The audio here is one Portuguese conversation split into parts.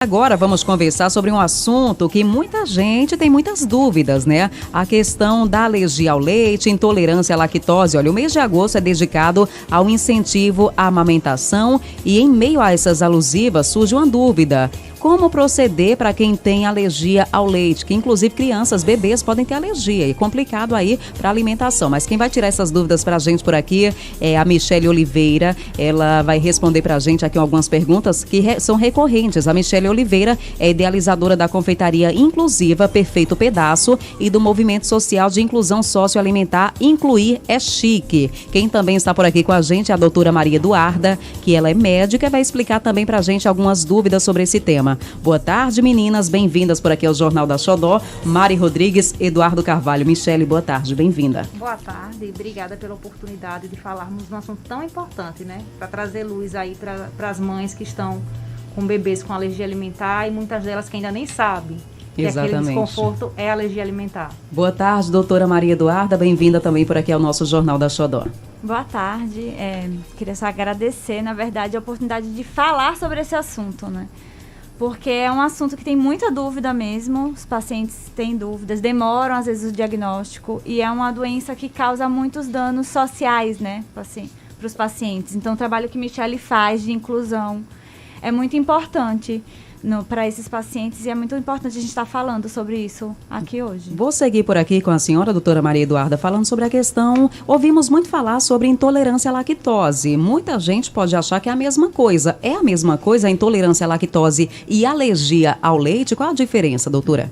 Agora vamos conversar sobre um assunto que muita gente tem muitas dúvidas, né? A questão da alergia ao leite, intolerância à lactose. Olha, o mês de agosto é dedicado ao incentivo à amamentação e em meio a essas alusivas surge uma dúvida. Como proceder para quem tem alergia ao leite? Que inclusive crianças, bebês podem ter alergia. É complicado aí para a alimentação. Mas quem vai tirar essas dúvidas para a gente por aqui é a Michele Oliveira. Ela vai responder para a gente aqui algumas perguntas que são recorrentes. A Michele Oliveira é idealizadora da confeitaria inclusiva Perfeito Pedaço e do movimento social de inclusão socioalimentar Incluir é Chique. Quem também está por aqui com a gente é a doutora Maria Eduarda, que ela é médica e vai explicar também para a gente algumas dúvidas sobre esse tema. Boa tarde, meninas. Bem-vindas por aqui ao Jornal da Xodó. Mari Rodrigues, Eduardo Carvalho. Michele, boa tarde. Bem-vinda. Boa tarde. Obrigada pela oportunidade de falarmos de um assunto tão importante, né? Para trazer luz aí para as mães que estão com bebês com alergia alimentar e muitas delas que ainda nem sabem. Exatamente. Que aquele desconforto é alergia alimentar. Boa tarde, doutora Maria Eduarda. Bem-vinda também por aqui ao nosso Jornal da Xodó. Boa tarde. Queria só agradecer, na verdade, a oportunidade de falar sobre esse assunto, né? Porque é um assunto que tem muita dúvida mesmo, os pacientes têm dúvidas, demoram às vezes o diagnóstico e é uma doença que causa muitos danos sociais, né, assim, para os pacientes. Então o trabalho que Michele faz de inclusão é muito importante para esses pacientes e é muito importante a gente estar falando sobre isso aqui hoje. Vou seguir por aqui com a senhora, doutora Maria Eduarda, falando sobre a questão, ouvimos muito falar sobre intolerância à lactose. Muita gente pode achar que é a mesma coisa. É a mesma coisa a intolerância à lactose e alergia ao leite? Qual a diferença, doutora?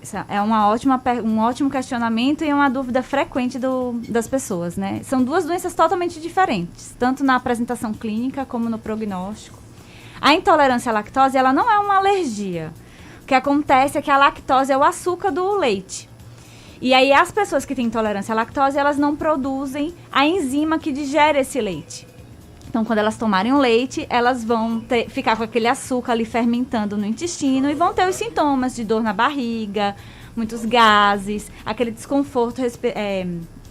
Essa é um ótimo questionamento e é uma dúvida frequente das pessoas, né? São duas doenças totalmente diferentes, tanto na apresentação clínica como no prognóstico. A intolerância à lactose, ela não é uma alergia. O que acontece é que a lactose é o açúcar do leite. E aí as pessoas que têm intolerância à lactose, elas não produzem a enzima que digere esse leite. Então, quando elas tomarem o leite, elas vão ficar com aquele açúcar ali fermentando no intestino e vão ter os sintomas de dor na barriga, muitos gases, aquele desconforto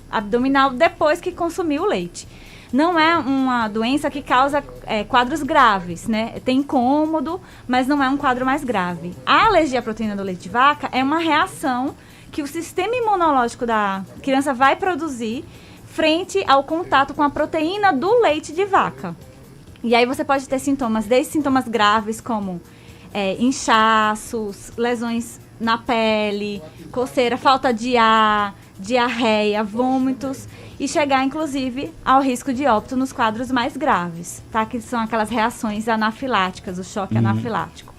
abdominal depois que consumiu o leite. Não é uma doença que causa quadros graves, né? Tem incômodo, mas não é um quadro mais grave. A alergia à proteína do leite de vaca é uma reação que o sistema imunológico da criança vai produzir frente ao contato com a proteína do leite de vaca. E aí você pode ter sintomas, desde sintomas graves como inchaços, lesões na pele, coceira, falta de ar, diarreia, vômitos e chegar, inclusive, ao risco de óbito nos quadros mais graves, tá? Que são aquelas reações anafiláticas, o choque anafilático.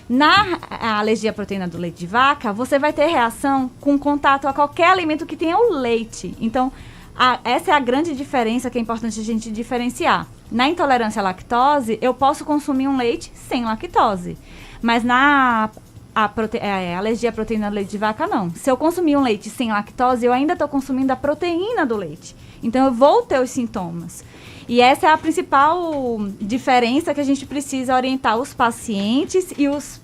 Na alergia à proteína do leite de vaca, você vai ter reação com contato a qualquer alimento que tenha o leite. Então, essa é a grande diferença que é importante a gente diferenciar. Na intolerância à lactose, eu posso consumir um leite sem lactose, mas na alergia à proteína do leite de vaca, não. Se eu consumir um leite sem lactose, eu ainda estou consumindo a proteína do leite. Então, eu vou ter os sintomas. E essa é a principal diferença que a gente precisa orientar os pacientes e os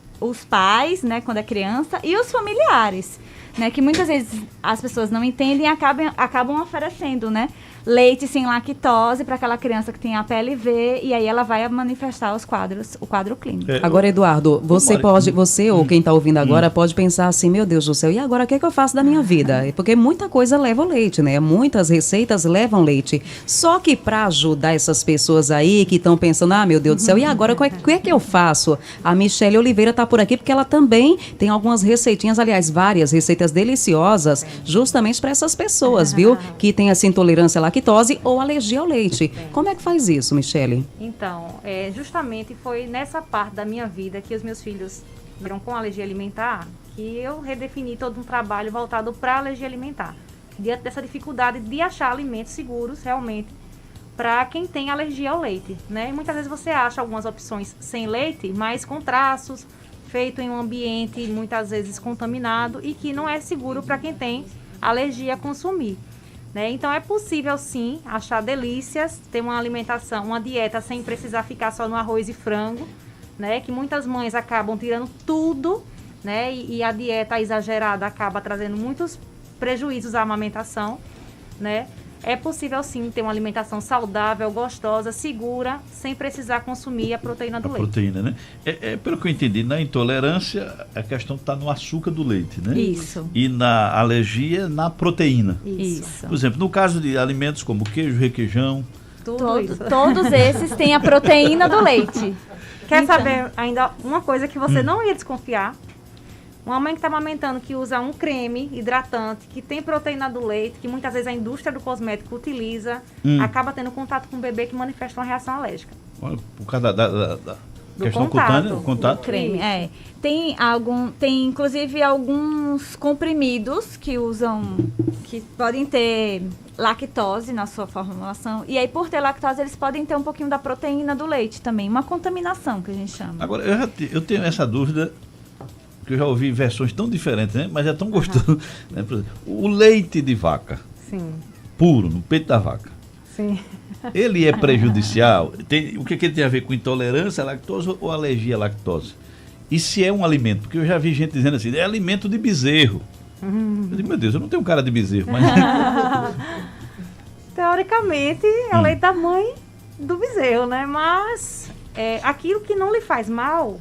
pais, né, quando é criança, e os familiares, né, que muitas vezes as pessoas não entendem e acabam oferecendo, né, leite sem lactose para aquela criança que tem a PLV e aí ela vai manifestar o quadro clínico. Agora, Eduardo, você ou quem está ouvindo agora pode pensar assim, meu Deus do céu, e agora o que é que eu faço da minha vida? Porque muita coisa leva o leite, né? Muitas receitas levam leite. Só que para ajudar essas pessoas aí que estão pensando, meu Deus do céu, e agora o que é que eu faço? A Michele Oliveira está por aqui porque ela também tem algumas receitinhas, aliás, várias receitas deliciosas, justamente para essas pessoas, viu? Que tem essa intolerância à lactose ou alergia ao leite. Como é que faz isso, Michele? Então, justamente foi nessa parte da minha vida que os meus filhos viram com alergia alimentar que eu redefini todo um trabalho voltado para alergia alimentar. Diante dessa dificuldade de achar alimentos seguros, realmente, para quem tem alergia ao leite, né? Muitas vezes você acha algumas opções sem leite, mas com traços, feito em um ambiente muitas vezes contaminado e que não é seguro para quem tem alergia a consumir. Né? Então é possível sim achar delícias, ter uma alimentação, uma dieta sem precisar ficar só no arroz e frango, né? Que muitas mães acabam tirando tudo, né? E a dieta exagerada acaba trazendo muitos prejuízos à amamentação, né? é possível sim ter uma alimentação saudável, gostosa, segura, sem precisar consumir a proteína do leite. Proteína, né? Pelo que eu entendi, na intolerância, a questão está no açúcar do leite, né? Isso. E na alergia, na proteína. Isso. Por exemplo, no caso de alimentos como queijo, requeijão... Todos esses têm a proteína do leite. Quer saber ainda uma coisa que você não ia desconfiar? Uma mãe que está amamentando, que usa um creme hidratante, que tem proteína do leite, que muitas vezes a indústria do cosmético utiliza, acaba tendo contato com o bebê que manifesta uma reação alérgica. Olha, por causa da questão contato. cutânea, Do creme, Tem inclusive alguns comprimidos que podem ter lactose na sua formulação. E aí, por ter lactose, eles podem ter um pouquinho da proteína do leite também. Uma contaminação, que a gente chama. Agora, eu tenho essa dúvida, que eu já ouvi versões tão diferentes, né? Mas é tão gostoso. Né? Por exemplo, o leite de vaca, Sim. puro, no peito da vaca, Sim. ele é prejudicial? O que ele tem a ver com intolerância à lactose ou alergia à lactose? E se é um alimento? Porque eu já vi gente dizendo assim, é alimento de bezerro. Eu digo, meu Deus, eu não tenho cara de bezerro, mas... Teoricamente, é o leite da mãe do bezerro, né? Mas aquilo que não lhe faz mal,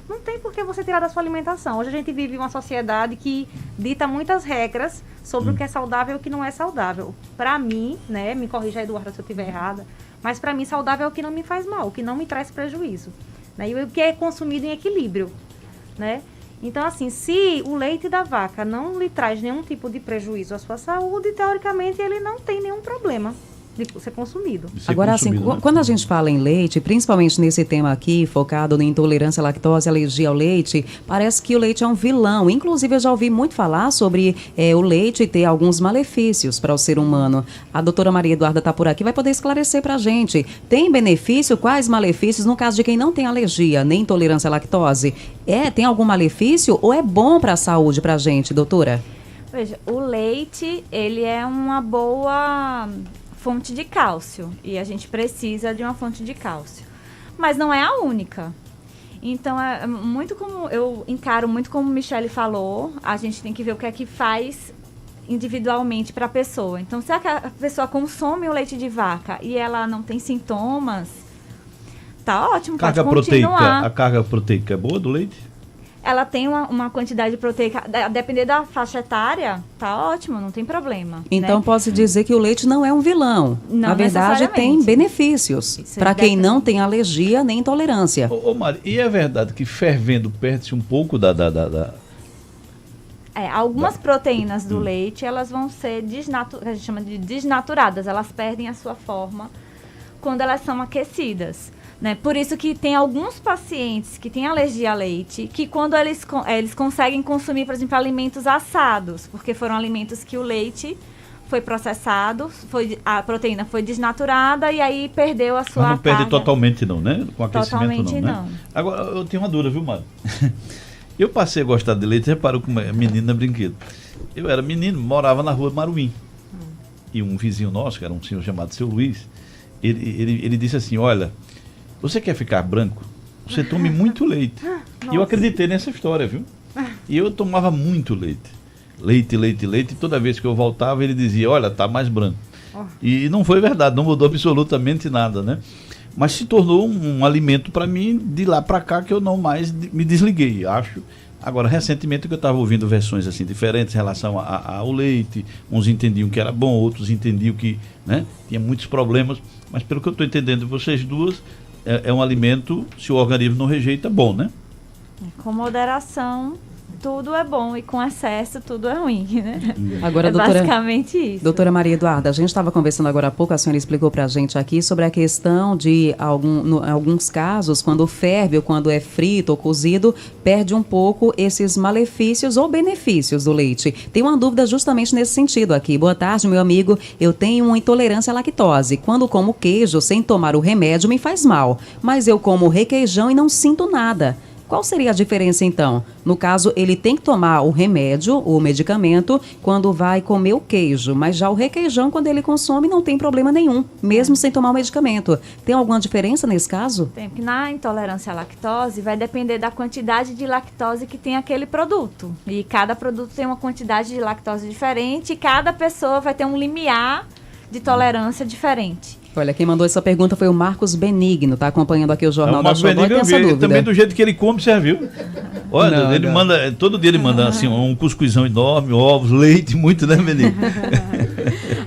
não tem por que você tirar da sua alimentação. Hoje a gente vive uma sociedade que dita muitas regras sobre o que é saudável e o que não é saudável. Para mim, né, me corrija, Eduarda, se eu estiver errada, mas para mim saudável é o que não me faz mal, o que não me traz prejuízo, né? E o que é consumido em equilíbrio, né? Então, assim, se o leite da vaca não lhe traz nenhum tipo de prejuízo à sua saúde, teoricamente ele não tem nenhum problema de ser consumido. Agora, assim, né? quando a gente fala em leite, principalmente nesse tema aqui, focado na intolerância à lactose, alergia ao leite, parece que o leite é um vilão. Inclusive, eu já ouvi muito falar sobre o leite ter alguns malefícios para o ser humano. A doutora Maria Eduarda está por aqui, vai poder esclarecer para a gente. Tem benefício? Quais malefícios no caso de quem não tem alergia, nem intolerância à lactose? Tem algum malefício ou é bom para a saúde para a gente, doutora? Veja, o leite, ele é uma boa fonte de cálcio e a gente precisa de uma fonte de cálcio, mas não é a única. Então é muito como eu encaro, muito como Michele falou, a gente tem que ver o que é que faz individualmente para a pessoa. Então, se a pessoa consome o leite de vaca e ela não tem sintomas, tá ótimo, pode continuar. A carga proteica é boa do leite? Ela tem uma quantidade proteica, a depender da faixa etária, tá ótimo, não tem problema. Então, né? posso dizer que o leite não é um vilão. Não, na verdade, tem benefícios para quem não tem alergia nem intolerância. Ô Mari, e é verdade que fervendo perde-se um pouco algumas proteínas do leite, elas vão ser a gente chama de desnaturadas, elas perdem a sua forma quando elas são aquecidas. Né? Por isso que tem alguns pacientes que têm alergia a leite, que quando eles conseguem consumir, por exemplo, alimentos assados, porque foram alimentos que o leite foi processado, a proteína foi desnaturada e aí perdeu a sua Mas não perde carga. Totalmente não, né? Com aquecimento Totalmente não, né? Agora, eu tenho uma dúvida, viu, Mário? Eu passei a gostar de leite, reparou como é menina brinquedo. Eu era menino, morava na rua Maruim. E um vizinho nosso, que era um senhor chamado Seu Luiz, ele disse assim, olha, você quer ficar branco? Você tome muito leite. E eu acreditei nessa história, viu? E eu tomava muito leite. Leite. E toda vez que eu voltava, ele dizia, olha, tá mais branco. E não foi verdade, não mudou absolutamente nada, né? Mas se tornou um alimento para mim, de lá para cá, que eu não mais me desliguei, acho. Agora, recentemente, eu estava ouvindo versões assim diferentes em relação ao leite. Uns entendiam que era bom, outros entendiam que, né, tinha muitos problemas. Mas pelo que eu estou entendendo de vocês duas, é um alimento, se o organismo não rejeita, bom, né? Com moderação, tudo é bom e com excesso, tudo é ruim, né? Agora, basicamente isso. Doutora Maria Eduarda, a gente estava conversando agora há pouco, a senhora explicou para a gente aqui sobre a questão de, alguns casos, quando ferve ou quando é frito ou cozido, perde um pouco esses malefícios ou benefícios do leite. Tem uma dúvida justamente nesse sentido aqui. Boa tarde, meu amigo. Eu tenho uma intolerância à lactose. Quando como queijo sem tomar o remédio me faz mal, mas eu como requeijão e não sinto nada. Qual seria a diferença, então? No caso, ele tem que tomar o remédio, o medicamento, quando vai comer o queijo. Mas já o requeijão, quando ele consome, não tem problema nenhum, mesmo sem tomar o medicamento. Tem alguma diferença nesse caso? Tem, porque na intolerância à lactose vai depender da quantidade de lactose que tem aquele produto. E cada produto tem uma quantidade de lactose diferente e cada pessoa vai ter um limiar de tolerância diferente. Olha, quem mandou essa pergunta foi o Marcos Benigno, tá acompanhando aqui o Jornal da Xodó e tem eu essa vi, dúvida. também do jeito que ele come, serviu. Olha, Não, ele não. manda, todo dia ele manda assim, um cuscuzão enorme, ovos, leite, muito, né, Benigno?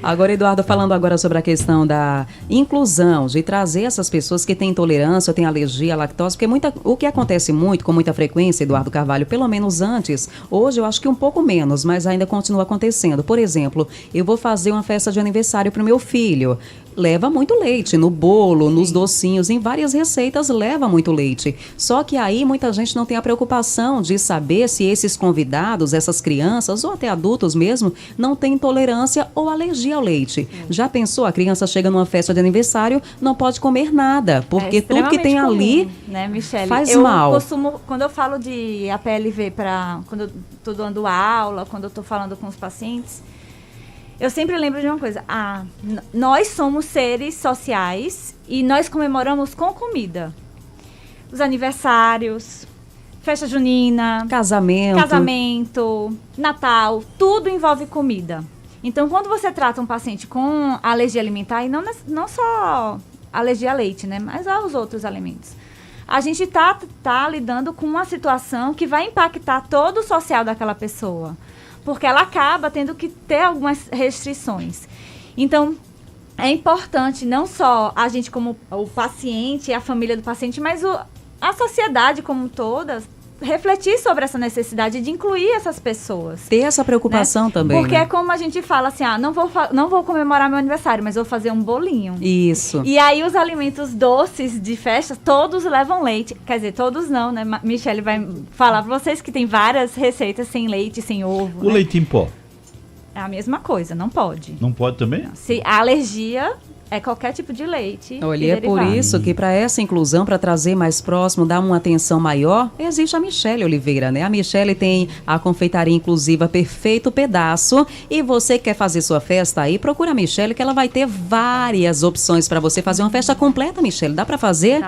Agora, Eduardo, falando agora sobre a questão da inclusão, de trazer essas pessoas que têm intolerância, têm alergia à lactose, porque o que acontece muito, com muita frequência, Eduardo Carvalho, pelo menos antes, hoje eu acho que um pouco menos, mas ainda continua acontecendo. Por exemplo, eu vou fazer uma festa de aniversário para o meu filho. Leva muito leite no bolo, nos docinhos, em várias receitas leva muito leite. Só que aí muita gente não tem a preocupação de saber se esses convidados, essas crianças ou até adultos mesmo, não têm intolerância ou alergia ao leite. Já pensou? A criança chega numa festa de aniversário, não pode comer nada, porque tudo que tem ali né, Michele? faz mal. Quando eu falo de APLV, quando eu estou dando aula, quando eu estou falando com os pacientes, eu sempre lembro de uma coisa. Nós somos seres sociais e nós comemoramos com comida. Os aniversários, festa junina, casamento, Natal, tudo envolve comida. Então, quando você trata um paciente com alergia alimentar, e não só alergia a leite, né, mas aos outros alimentos, a gente tá lidando com uma situação que vai impactar todo o social daquela pessoa. Porque ela acaba tendo que ter algumas restrições. Então, é importante não só a gente como o paciente, a família do paciente, mas a sociedade como toda, refletir sobre essa necessidade de incluir essas pessoas. Ter essa preocupação, né? Também. Porque né? é como a gente fala assim, não vou comemorar meu aniversário, mas vou fazer um bolinho. Isso. E aí os alimentos doces de festa, todos levam leite. Quer dizer, todos não, né? Michele vai falar pra vocês que tem várias receitas sem leite, sem ovo. O leite em pó? É a mesma coisa, não pode. Não pode também? Se a alergia é qualquer tipo de leite. Olha, é por isso que para essa inclusão, para trazer mais próximo, dar uma atenção maior, existe a Michele Oliveira, né? A Michele tem a confeitaria inclusiva Perfeito Pedaço e você que quer fazer sua festa aí, procura a Michele que ela vai ter várias opções para você fazer uma festa completa, Michele. Dá para fazer?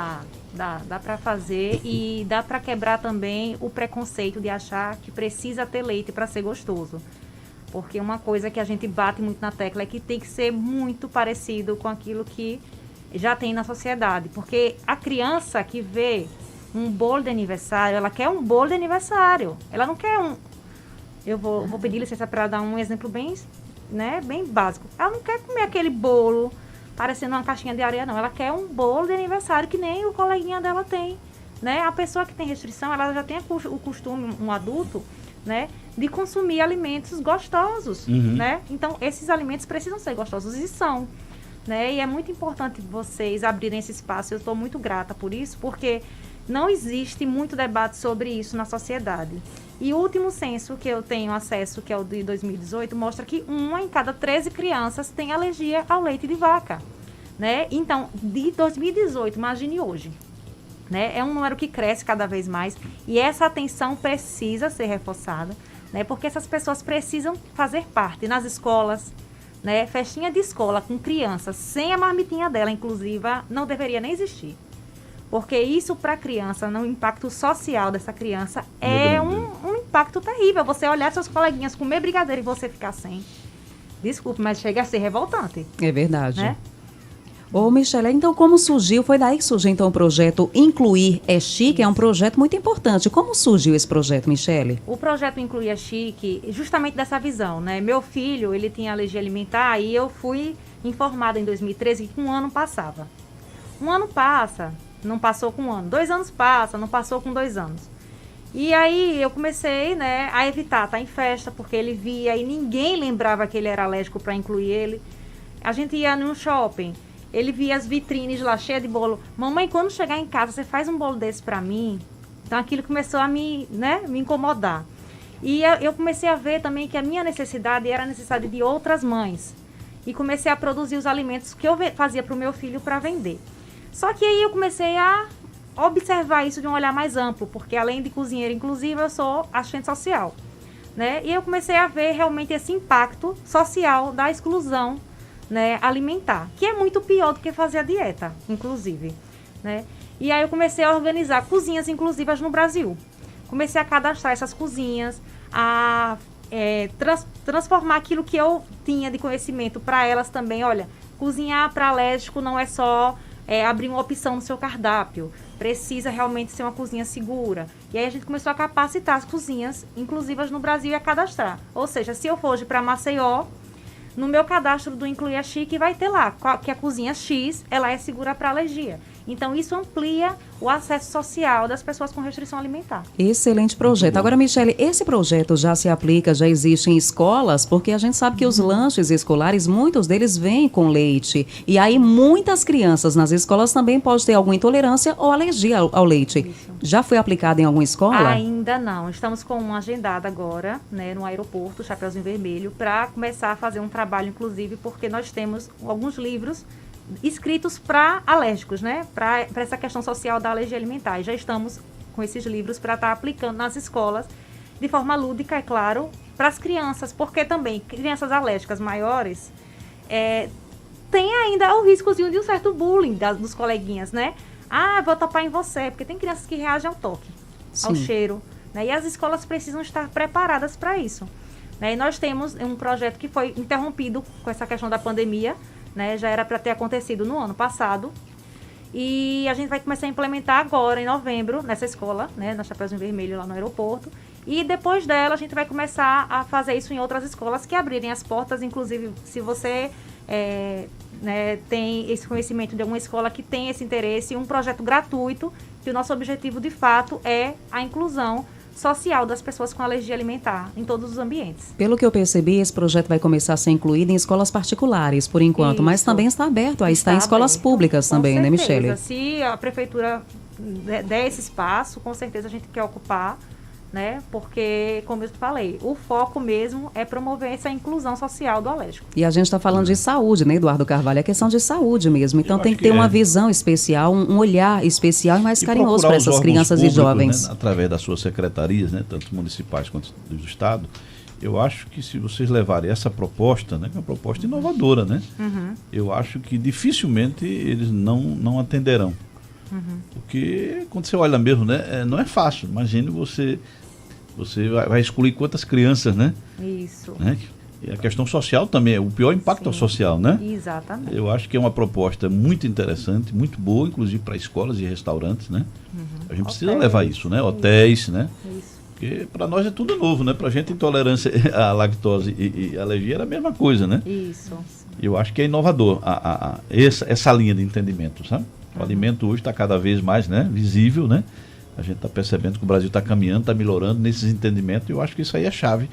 Dá para fazer e dá para quebrar também o preconceito de achar que precisa ter leite para ser gostoso. Porque uma coisa que a gente bate muito na tecla é que tem que ser muito parecido com aquilo que já tem na sociedade. Porque a criança que vê um bolo de aniversário, ela quer um bolo de aniversário. Ela não quer um... Eu vou pedir licença para dar um exemplo bem básico. Ela não quer comer aquele bolo parecendo uma caixinha de areia, não. Ela quer um bolo de aniversário que nem o coleguinha dela tem. Né? A pessoa que tem restrição, ela já tem o costume, um adulto, né, de consumir alimentos gostosos, né? Então, esses alimentos precisam ser gostosos e são, né? E é muito importante vocês abrirem esse espaço. Eu estou muito grata por isso, porque não existe muito debate sobre isso na sociedade. E o último censo que eu tenho acesso, que é o de 2018, mostra que 1 em cada 13 crianças tem alergia ao leite de vaca, né? Então, de 2018, imagine hoje. Né? É um número que cresce cada vez mais e essa atenção precisa ser reforçada, né? Porque essas pessoas precisam fazer parte nas escolas, né? Festinha de escola com crianças sem a marmitinha dela, inclusive, não deveria nem existir. Porque isso para a criança, no impacto social dessa criança, é um impacto terrível. Você olhar seus coleguinhas comer brigadeiro e você ficar sem. Desculpe, mas chega a ser revoltante. É verdade. Né? Ô, Michele, então como surgiu? Foi daí que surgiu então o projeto Incluir é Chique, é um projeto muito importante. Como surgiu esse projeto, Michele? O projeto Incluir é Chique, justamente dessa visão, né? Meu filho, ele tinha alergia alimentar e eu fui informada em 2013 que um ano passava. Um ano passa, não passou com um ano. 2 anos passa, não passou com 2 anos. E aí eu comecei, né, a evitar estar em festa, porque ele via e ninguém lembrava que ele era alérgico para incluir ele. A gente ia num shopping. Ele via as vitrines lá cheias de bolo. Mamãe, quando chegar em casa, você faz um bolo desse pra mim? Então aquilo começou a me incomodar. E eu comecei a ver também que a minha necessidade era a necessidade de outras mães. E comecei a produzir os alimentos que eu fazia pro meu filho para vender. Só que aí eu comecei a observar isso de um olhar mais amplo, porque além de cozinheira inclusive, eu sou assistente social. Né? E eu comecei a ver realmente esse impacto social da exclusão, né, alimentar, que é muito pior do que fazer a dieta, inclusive, né? E aí eu comecei a organizar cozinhas inclusivas no Brasil. Comecei a cadastrar essas cozinhas, a transformar aquilo que eu tinha de conhecimento para elas também. Olha, cozinhar para alérgico não é só abrir uma opção no seu cardápio. Precisa realmente ser uma cozinha segura. E aí a gente começou a capacitar as cozinhas inclusivas no Brasil e a cadastrar. Ou seja, se eu for hoje para Maceió, no meu cadastro do Incluir a Chique vai ter lá que a cozinha X ela é segura para alergia. Então, isso amplia o acesso social das pessoas com restrição alimentar. Excelente projeto. Agora, Michele, esse projeto já se aplica, já existe em escolas? Porque a gente sabe que os lanches escolares, muitos deles vêm com leite. E aí, muitas crianças nas escolas também podem ter alguma intolerância ou alergia ao leite. Isso. Já foi aplicado em alguma escola? Ainda não. Estamos com uma agendada agora, né, no aeroporto, Chapeuzinho Vermelho, para começar a fazer um trabalho, inclusive, porque nós temos alguns livros escritos para alérgicos, né? Para essa questão social da alergia alimentar. E já estamos com esses livros para estar aplicando nas escolas de forma lúdica, é claro, para as crianças, porque também crianças alérgicas maiores tem ainda o riscozinho de um certo bullying dos coleguinhas, né? Ah, vou topar em você, porque tem crianças que reagem ao toque, Sim. ao cheiro, né? E as escolas precisam estar preparadas para isso. Né? E nós temos um projeto que foi interrompido com essa questão da pandemia, né, já era para ter acontecido no ano passado. E a gente vai começar a implementar agora, em novembro, nessa escola, né, na Chapeuzinho Vermelho, lá no aeroporto. E depois dela, a gente vai começar a fazer isso em outras escolas que abrirem as portas. Inclusive, se você né, tem esse conhecimento de alguma escola que tem esse interesse, um projeto gratuito, que o nosso objetivo, de fato, é a inclusão social das pessoas com alergia alimentar em todos os ambientes. Pelo que eu percebi, esse projeto vai começar a ser incluído em escolas particulares, por enquanto, mas também está aberto a estar em escolas públicas também, né, Michele? Se a prefeitura der esse espaço, com certeza a gente quer ocupar, né? Porque, como eu falei, o foco mesmo é promover essa inclusão social do alérgico. E a gente está falando de saúde, né, Eduardo Carvalho? É questão de saúde mesmo. Então tem que ter uma visão especial, um olhar especial e mais carinhoso para essas crianças e jovens. Né, através das suas secretarias, né, tanto municipais quanto do Estado, eu acho que se vocês levarem essa proposta, né, que é uma proposta inovadora, né, eu acho que dificilmente eles não atenderão. Porque quando você olha mesmo, né, não é fácil. Imagine você vai excluir quantas crianças, né? Isso. Né? E a questão social também, o pior impacto social, né? Exatamente. Eu acho que é uma proposta muito interessante, muito boa, inclusive para escolas e restaurantes, né? A gente precisa levar isso, né? Hotéis, né? Isso. Porque para nós é tudo novo, né? Para a gente, intolerância à lactose e alergia era a mesma coisa, né? Isso. Eu acho que é inovador essa linha de entendimento, sabe? O alimento hoje está cada vez mais, né, visível, né? A gente está percebendo que o Brasil está caminhando, está melhorando nesses entendimentos, e eu acho que isso aí é chave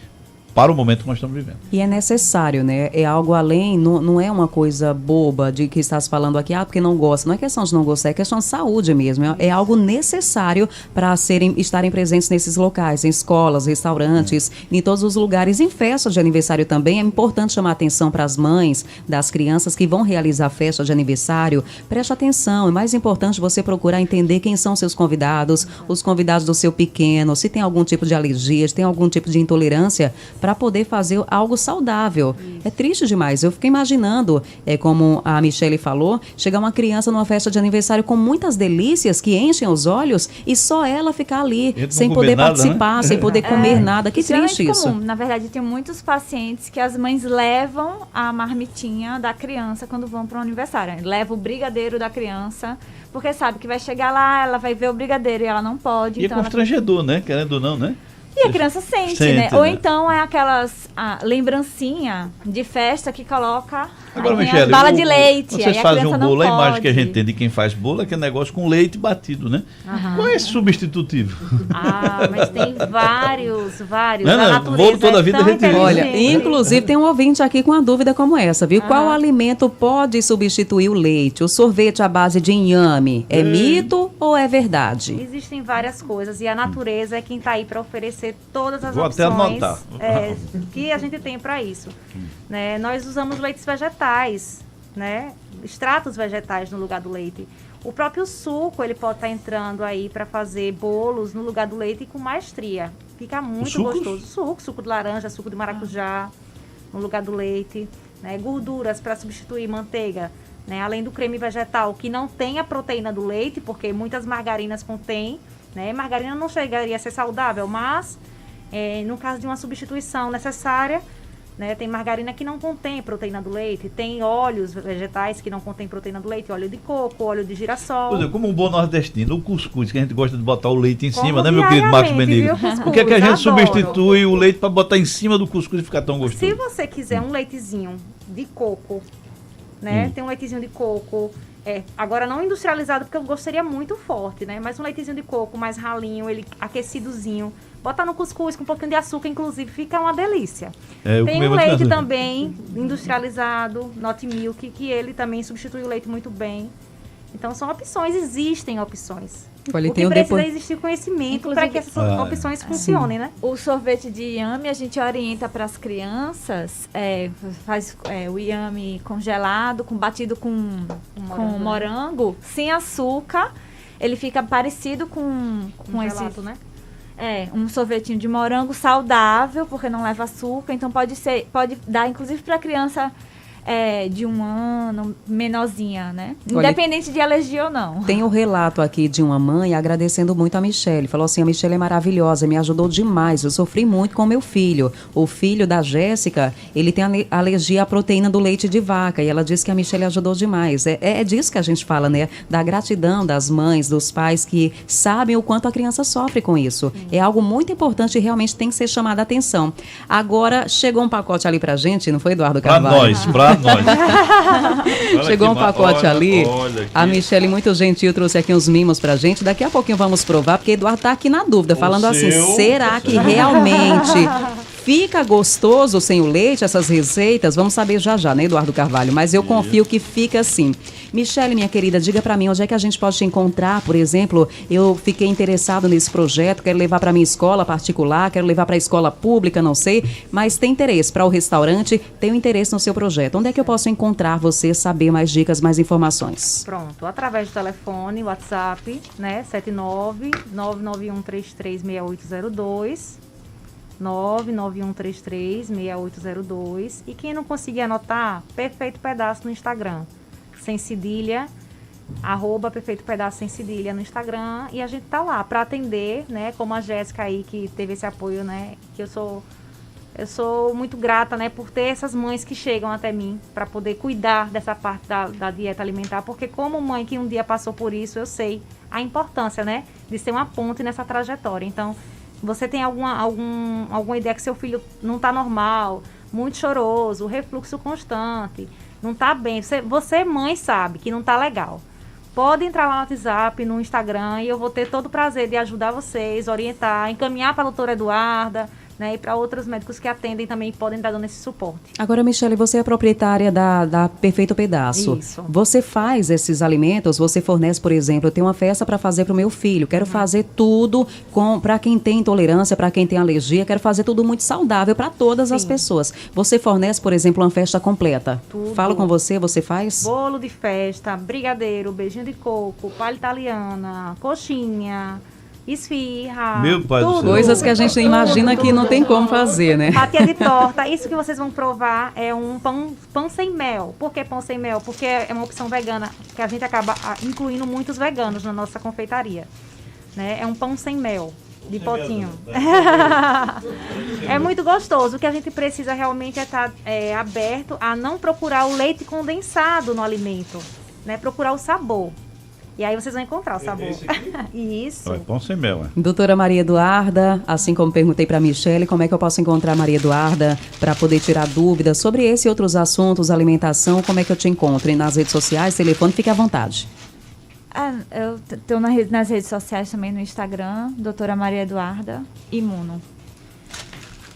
para o momento que nós estamos vivendo. E é necessário, né? É algo além, não é uma coisa boba de que estás falando aqui, porque não gosta. Não é questão de não gostar, é questão de saúde mesmo. É algo necessário para estarem presentes nesses locais, em escolas, restaurantes, em todos os lugares, em festas de aniversário também. É importante chamar atenção para as mães das crianças que vão realizar festa de aniversário. Preste atenção, é mais importante você procurar entender quem são seus convidados, os convidados do seu pequeno, se tem algum tipo de alergia, se tem algum tipo de intolerância, para poder fazer algo saudável. Isso. É triste demais. Eu fiquei imaginando, como a Michele falou, chegar uma criança numa festa de aniversário com muitas delícias que enchem os olhos e só ela ficar ali, sem poder participar, né? Sem poder comer nada. Que triste isso. Comum. Na verdade, tem muitos pacientes que as mães levam a marmitinha da criança quando vão para o aniversário. Leva o brigadeiro da criança, porque sabe que vai chegar lá, ela vai ver o brigadeiro e ela não pode. E então é constrangedor, né? Querendo ou não, né? E a criança sente, né? Ou então é aquelas lembrancinha de festa que coloca agora, Michele, bala de leite. Vocês fazem um bolo, a imagem que a gente tem de quem faz bolo é aquele negócio com leite batido, né? Qual é esse substitutivo? Mas tem vários. Bolo toda a vida a gente... Olha, inclusive tem um ouvinte aqui com uma dúvida como essa, viu? Qual alimento pode substituir o leite? O sorvete à base de inhame é mito ou é verdade? Existem várias coisas e a natureza é quem está aí para oferecer todas as opções até anotar. Que a gente tem para isso. Né? Nós usamos leites vegetais, né? Extratos vegetais no lugar do leite. O próprio suco, ele pode estar entrando aí para fazer bolos no lugar do leite com maestria. Fica muito gostoso. Suco de laranja, suco de maracujá no lugar do leite. Né? Gorduras para substituir manteiga. Né? Além do creme vegetal, que não tem a proteína do leite, porque muitas margarinas contêm. Né? Margarina não chegaria a ser saudável, mas No caso de uma substituição necessária, né, tem margarina que não contém proteína do leite, tem óleos vegetais que não contém proteína do leite, óleo de coco, óleo de girassol. Por exemplo, como um bom nordestino, o cuscuz, que a gente gosta de botar o leite em Como cima, né, meu querido Marcos Benigno? viu, Por que é que a gente adoro. substitui o leite para botar em cima do cuscuz e ficar tão gostoso? Se você quiser um leitezinho de coco, né, tem um leitezinho de coco, agora não industrializado, porque o gosto seria muito forte, né, mas um leitezinho de coco mais ralinho, ele aquecidozinho, botar no cuscuz com um pouquinho de açúcar, inclusive, fica uma delícia. Tem um leite também industrializado, Not Milk, que ele também substitui o leite muito bem. Então, são opções, existem opções. Olha, o que precisa existir conhecimento para que essas opções funcionem, né? O sorvete de inhame a gente orienta para as crianças, faz o inhame congelado, batido com morango, sem açúcar. Ele fica parecido com gelato, né? Um sorvetinho de morango saudável, porque não leva açúcar. Então pode dar, inclusive, para criança de 1 ano, menorzinha, né? Independente de alergia ou não. Tem um relato aqui de uma mãe agradecendo muito a Michele. Falou assim, a Michele é maravilhosa, me ajudou demais. Eu sofri muito com meu filho. O filho da Jéssica, ele tem alergia à proteína do leite de vaca. E ela disse que a Michele ajudou demais. É disso que a gente fala, né? Da gratidão das mães, dos pais que sabem o quanto a criança sofre com isso. É algo muito importante e realmente tem que ser chamada a atenção. Agora, chegou um pacote ali pra gente, não foi, Eduardo Carvalho? Pra nós. Chegou um pacote ali. A Michele, muito gentil, trouxe aqui uns mimos pra gente. Daqui a pouquinho vamos provar, porque Eduardo tá aqui na dúvida, falando assim, será que realmente fica gostoso sem o leite, essas receitas? Vamos saber já, né, Eduardo Carvalho? Mas eu confio que fica assim. Michele, minha querida, diga pra mim, onde é que a gente pode te encontrar? Por exemplo, eu fiquei interessado nesse projeto, quero levar pra minha escola particular, quero levar pra escola pública, não sei, mas tem interesse para o restaurante, tenho interesse no seu projeto. Onde é que eu posso encontrar você, saber mais dicas, mais informações? Pronto, através do telefone, WhatsApp, né, 79-991336802, 991336802, e quem não conseguir anotar, Perfeito Pedaço no Instagram, sem cedilha, @Perfeito Pedaço sem cedilha no Instagram, e a gente tá lá para atender, né, como a Jéssica aí que teve esse apoio, né, que eu sou muito grata, né, por ter essas mães que chegam até mim para poder cuidar dessa parte da dieta alimentar, porque como mãe que um dia passou por isso, eu sei a importância, né, de ser uma ponte nessa trajetória. Então, você tem alguma ideia que seu filho não tá normal, muito choroso, refluxo constante, não tá bem, você mãe sabe que não tá legal, pode entrar lá no WhatsApp, no Instagram, e eu vou ter todo o prazer de ajudar vocês, orientar, encaminhar para a doutora Eduarda, né, e para outros médicos que atendem também podem estar dando esse suporte. Agora, Michele, você é proprietária da Perfeito Pedaço. Isso. Você faz esses alimentos, você fornece, por exemplo, eu tenho uma festa para fazer para o meu filho, quero fazer tudo para quem tem intolerância, para quem tem alergia, quero fazer tudo muito saudável para todas as pessoas. Você fornece, por exemplo, uma festa completa. Tudo. Falo com você faz? Bolo de festa, brigadeiro, beijinho de coco, palha italiana, coxinha, esfirra, Meu pai do céu. Coisas que a gente imagina que não tem como fazer, né? fatia de torta. Isso que vocês vão provar é um pão sem mel. Por que pão sem mel? Porque é uma opção vegana, que a gente acaba incluindo muitos veganos na nossa confeitaria, né? É um pão sem mel, de potinho. É muito gostoso. O que a gente precisa realmente é estar aberto a não procurar o leite condensado no alimento, né? Procurar o sabor. E aí vocês vão encontrar o sabor. Isso. Olha, pão sem mel, Doutora Maria Eduarda, assim como perguntei para a Michele, como é que eu posso encontrar a Maria Eduarda para poder tirar dúvidas sobre esse e outros assuntos, alimentação, como é que eu te encontro? E nas redes sociais, telefone, fique à vontade. Eu estou nas redes sociais também, no Instagram, doutora Maria Eduarda Imuno.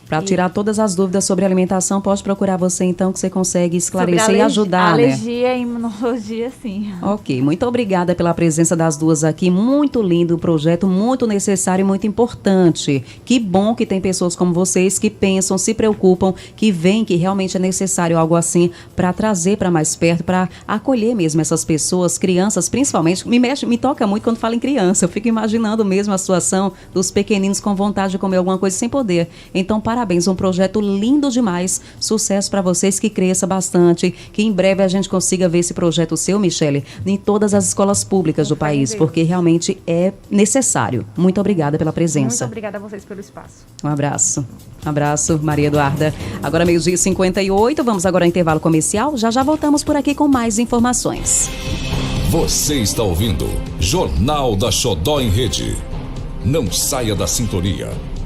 Para tirar todas as dúvidas sobre alimentação, pode procurar você então, que você consegue esclarecer e ajudar, alergia e imunologia, sim. Ok, muito obrigada pela presença das duas aqui, muito lindo o projeto, muito necessário e muito importante. Que bom que tem pessoas como vocês que pensam, se preocupam, que veem que realmente é necessário algo assim para trazer para mais perto, para acolher mesmo essas pessoas, crianças principalmente. Me toca muito quando fala em criança, eu fico imaginando mesmo a situação dos pequeninos com vontade de comer alguma coisa sem poder. Então, parabéns, um projeto lindo demais. Sucesso para vocês, que cresça bastante, que em breve a gente consiga ver esse projeto seu, Michele, em todas as escolas públicas do país, porque realmente é necessário. Muito obrigada pela presença. Muito obrigada a vocês pelo espaço. Um abraço. Um abraço, Maria Eduarda. Agora 12h58, vamos agora ao intervalo comercial. Já voltamos por aqui com mais informações. Você está ouvindo Jornal da Xodó em Rede. Não saia da sintonia.